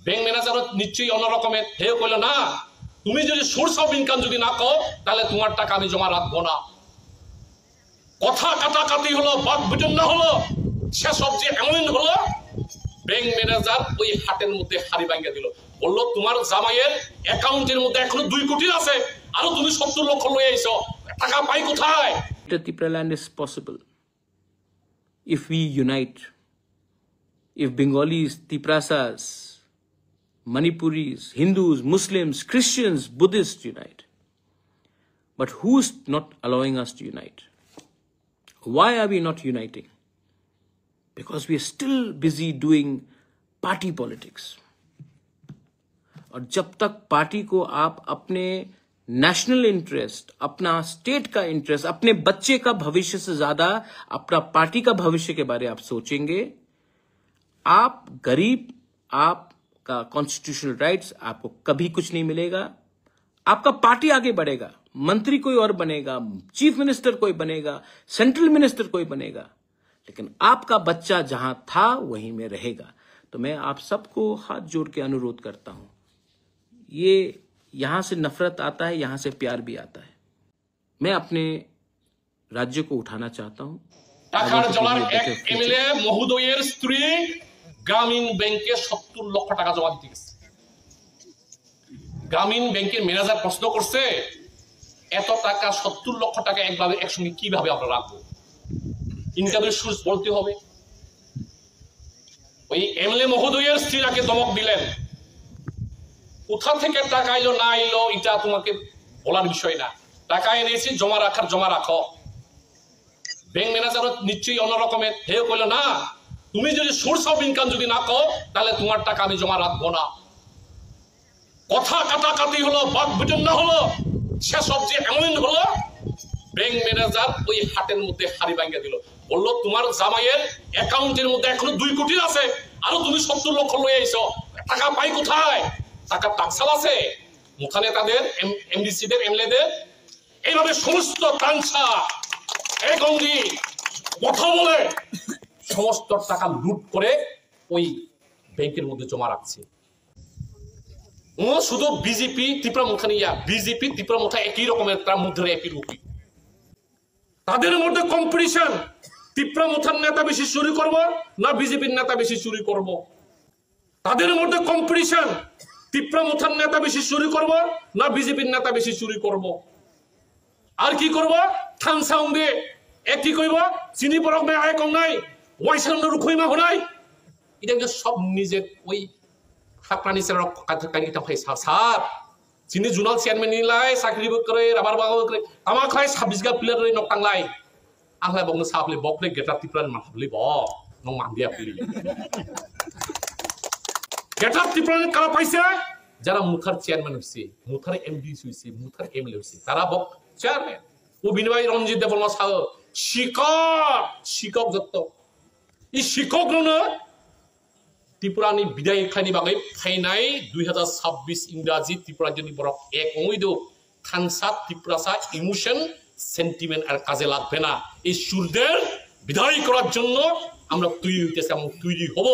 Bank ম্যানেজারও নিশ্চয়ই অন্যরকমের। হেও কইল না, তুমি যদি সোর্স অফ ইনকাম যদি না কও তাহলে তোমার টাকা আমি জমা রাখবো না। কথা কাটাকাটি হলো, বাক বিতণ্ডা হলো, সেসব যে এমন হলো ব্যাংক ম্যানেজার ওই হাটের মধ্যে হাড়ি ভাঙিয়ে দিল। বললো তোমার জামাইয়ের অ্যাকাউন্টের মধ্যে এখনো 2 কোটি আছে, আরো তুমি 70 লক্ষ লয়ে আইছো, টাকা পাই কোথায়? Tipraland is possible if we unite. If Bengalis, Tiprasas, Manipuris, Hindus, Muslims, Christians, Buddhists unite. But who's not allowing us to unite? Why are we not uniting? Because we are still busy doing party politics. और जब तक party को आप अपने national interest, अपना state का interest, अपने बच्चे का भविष्य से ज्यादा अपना पार्टी का भविष्य के बारे में आप सोचेंगे, आप गरीब, आपका कॉन्स्टिट्यूशनल राइट्स आपको कभी कुछ नहीं मिलेगा। आपका पार्टी आगे बढ़ेगा, मंत्री कोई और बनेगा, चीफ मिनिस्टर कोई बनेगा, सेंट्रल मिनिस्टर कोई बनेगा, लेकिन आपका बच्चा जहां था वहीं में रहेगा। तो मैं आप सबको हाथ जोड़ के अनुरोध करता हूं, ये यहां से नफरत आता है, यहां से प्यार भी आता है। मैं अपने राज्य को उठाना चाहता हूं। টাকার জলার এক এমএলএ মহোদয়ের স্ত্রী গ্রামীণ ব্যাংকে 70 লক্ষ টাকা জমা দিতে গেছে। গ্রামীণ ব্যাংকের ম্যানেজার প্রশ্ন করছে, এত টাকা 70 লক্ষ টাকা একভাবে একসঙ্গে কিভাবে আমরা রাখবো? ইনকামের সোর্স বলতে হবে। ওই এমএলএ মহোদয়ের স্ত্রীরাকে ধমক দিলেন, কোথা থেকে টাকা এলো না এলো এটা তোমাকে বলার বিষয় না, টাকা এনেছি জমা রাখার জমা রাখো। ব্যাংক ম্যানেজারও নিশ্চয়ই অন্যরকমের। হেও কইল না, তুমি যদি সোর্স অফ ইনকাম যদি না কও তাহলে তোমার টাকা আমি জমা রাখবো না। কথা কাটাকাটি হলো, বাক বিতণ্ডা হলো, সেসব যে এমন হলো ব্যাংক ম্যানেজার ওই হাটের মধ্যে হাড়ি ভাঙিয়ে দিল। বললো তোমার জামাইয়ের অ্যাকাউন্টের মধ্যে এখনো 2 কোটি আছে, আরো তুমি 70 লক্ষ লয়ে আইছো, টাকা পাই কোথায়? টাকা টাকসাল আছে ওখানে তাদের এমডিসিদের, এমএলএদের। এইভাবে সমস্ত তানসা একঙ্গি কথা বলে সমস্ত টাকা লুট করে ওই ব্যাংকের মধ্যে জমা রাখছে। ও শুধু বিজেপি ত্রিপুরা মুখা নিয়া, বিজেপি ত্রিপুরা মুখা একই রকমের, তার মধ্যে একই রূপী। তাদের মধ্যে কম্পিটিশন, ত্রিপুরা মুখার নেতা বেশি চুরি করব না বিজেপির নেতা বেশি চুরি করব। তাদের মধ্যে কম্পিটিশন, ত্রিপুরা মুখার নেতা বেশি চুরি করব না বিজেপির নেতা বেশি চুরি করব। আর কি করব? থান সাউন্ড দিয়ে একই কইব, চিনি পরক নাই, আয় কম নাই, ওয়াই সামনে রুখইমা হনাই। এটা সব নিজের ওই হাকরানি স্যার কানিটা ভাই স্যার চিনি জুনাল চেয়ারম্যান নিলাই চাকরি করে রাবার বাগান করে আমার খাই 26 গা প্লেয়ার নক টাংলাই আহলাই বংনো সাপলে বকলে গেটা ত্রিপুরার মাথাবলি ব নং মান্দিয়া পুলি গেটা ত্রিপুরার কারা পাইছে? যারা মুখার চেয়ারম্যান হইছে, মুখার এমডি হইছে, মুখার এমএলএ হইছে, তারা বক চেয়ারম্যান। ও বিনিময় রঞ্জিত দেবল মাস শিক্ষক যত এই শিক্ষক না ত্রিপুরানি বিদায় খানি বাগৈ ফাইনাই 2026 ইংরাজি ত্রিপুরা জনী বরক এক ওইদো খানসা ত্রিপুরাসা ইমোশন সেন্টিমেন্ট আর কাজে লাগবে না। এই সুরদের বিদায় করার জন্য আমরা তৈরি হইতেছি, আমরা তৈরি হব।